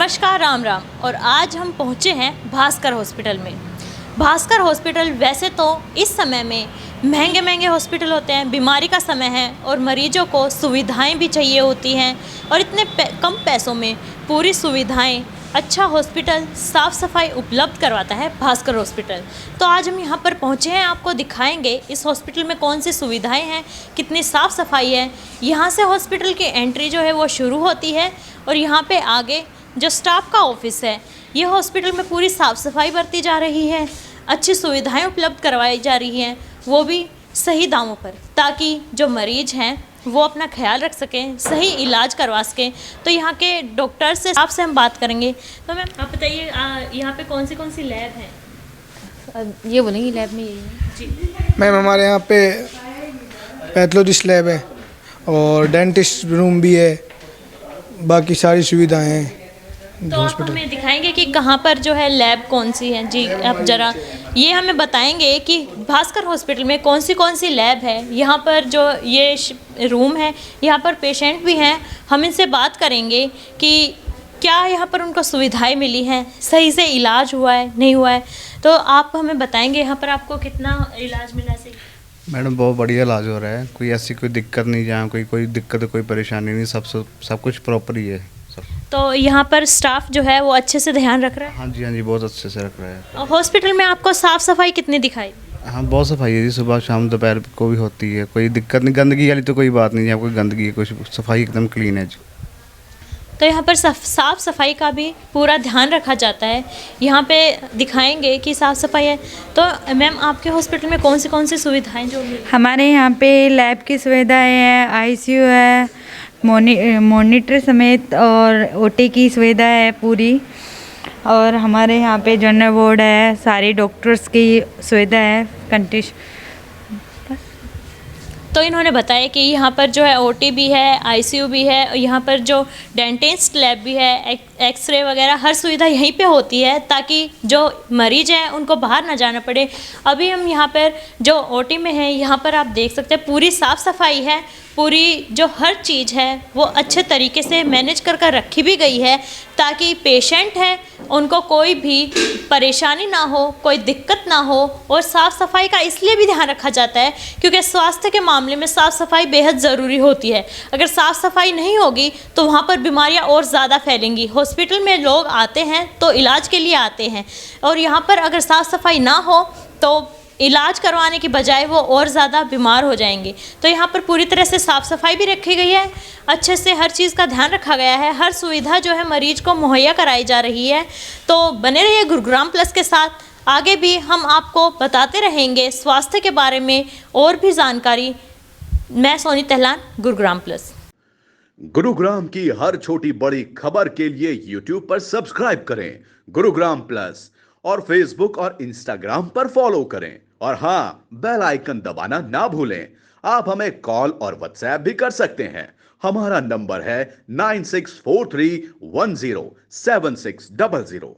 नमस्कार, राम राम। और आज हम पहुँचे हैं भास्कर हॉस्पिटल में। भास्कर हॉस्पिटल वैसे तो इस समय में महंगे महंगे हॉस्पिटल होते हैं, बीमारी का समय है और मरीजों को सुविधाएं भी चाहिए होती हैं और इतने कम पैसों में पूरी सुविधाएं, अच्छा हॉस्पिटल, साफ़ सफाई उपलब्ध करवाता है भास्कर हॉस्पिटल। तो आज हम यहाँ पर पहुँचे हैं, आपको दिखाएंगे इस हॉस्पिटल में कौन सी सुविधाएं हैं, कितनी साफ़ सफाई है। यहाँ से हॉस्पिटल की एंट्री जो है वो शुरू होती है और यहाँ पे आगे जो स्टाफ का ऑफिस है, ये हॉस्पिटल में पूरी साफ़ सफाई बरती जा रही है, अच्छी सुविधाएं उपलब्ध करवाई जा रही हैं, वो भी सही दामों पर, ताकि जो मरीज हैं वो अपना ख्याल रख सकें, सही इलाज करवा सकें। तो यहाँ के डॉक्टर से आपसे हम बात करेंगे। तो मैम आप बताइए, यहाँ पे कौन सी लैब हैं? ये बोलेंगी लैब में यही है जी मैम। हमारे यहाँ पे पैथोलॉजिस्ट लैब है और डेंटिस्ट रूम भी है, बाकी सारी सुविधाएं हैं। तो आप हमें दिखाएंगे कि कहाँ पर जो है लैब कौन सी है? जी आप ज़रा ये हमें बताएंगे कि भास्कर हॉस्पिटल में कौन सी लैब है। यहाँ पर जो ये रूम है, यहाँ पर पेशेंट भी हैं, हम इनसे बात करेंगे कि क्या यहाँ पर उनको सुविधाएं मिली हैं, सही से इलाज हुआ है, नहीं हुआ है। तो आप हमें बताएंगे यहाँ पर आपको कितना इलाज मिला है? मैडम बहुत बढ़िया इलाज हो रहा है, कोई ऐसी कोई दिक्कत नहीं, जहाँ कोई दिक्कत कोई परेशानी नहीं, सब कुछ प्रॉपर ही है सब। तो यहाँ पर स्टाफ जो है वो अच्छे से ध्यान रख रहा है? हाँ जी, बहुत अच्छे से रख रहा है। हॉस्पिटल में आपको साफ़ सफाई कितनी दिखाई? हाँ, बहुत सफाई है जी, सुबह शाम दोपहर को भी होती है, कोई दिक्कत नहीं। गंदगी वाली तो कोई बात नहीं है, कोई गंदगी है, कोई सफाई एकदम क्लीन है जी। तो यहाँ पर साफ़ सफाई का भी पूरा ध्यान रखा जाता है। यहाँ पे दिखाएंगे कि साफ़ सफाई है। तो मैम आपके हॉस्पिटल में कौन सी सुविधाएं जो मिली? हमारे यहाँ पे लैब की सुविधाएं हैं, आईसीयू है, मॉनिटर समेत, और ओटी की सुविधा है पूरी। और हमारे यहाँ पे जनरल वार्ड है, सारी डॉक्टर्स की सुविधा है, कंटिश। तो इन्होंने बताया कि यहाँ पर जो है ओटी भी है, आईसीयू भी है, और यहाँ पर जो डेंटिस्ट लैब भी है, एक्सरे वगैरह हर सुविधा यहीं पे होती है, ताकि जो मरीज हैं उनको बाहर ना जाना पड़े। अभी हम यहाँ पर जो ओटी में हैं, यहाँ पर आप देख सकते हैं पूरी साफ़ सफाई है, पूरी जो हर चीज़ है वो अच्छे तरीके से मैनेज कर रखी भी गई है, ताकि पेशेंट हैं उनको कोई भी परेशानी ना हो, कोई दिक्कत ना हो। और साफ़ सफाई का इसलिए भी ध्यान रखा जाता है क्योंकि स्वास्थ्य के मामले में साफ़ सफाई बेहद ज़रूरी होती है। अगर साफ़ सफाई नहीं होगी तो वहाँ पर बीमारियाँ और ज़्यादा फैलेंगी। हॉस्पिटल में लोग आते हैं तो इलाज के लिए आते हैं, और यहाँ पर अगर साफ़ सफाई ना हो तो इलाज करवाने की बजाय वो और ज़्यादा बीमार हो जाएंगे। तो यहाँ पर पूरी तरह से साफ़ सफाई भी रखी गई है, अच्छे से हर चीज़ का ध्यान रखा गया है, हर सुविधा जो है मरीज को मुहैया कराई जा रही है। तो बने रहिए गुरुग्राम प्लस के साथ, आगे भी हम आपको बताते रहेंगे स्वास्थ्य के बारे में और भी जानकारी। मैं सोनी तहलान, गुरुग्राम प्लस। गुरुग्राम की हर छोटी बड़ी खबर के लिए YouTube पर सब्सक्राइब करें गुरुग्राम प्लस, और Facebook और Instagram पर फॉलो करें। और हाँ, बेल आइकन दबाना ना भूलें। आप हमें कॉल और व्हाट्सएप भी कर सकते हैं। हमारा नंबर है 9643107600।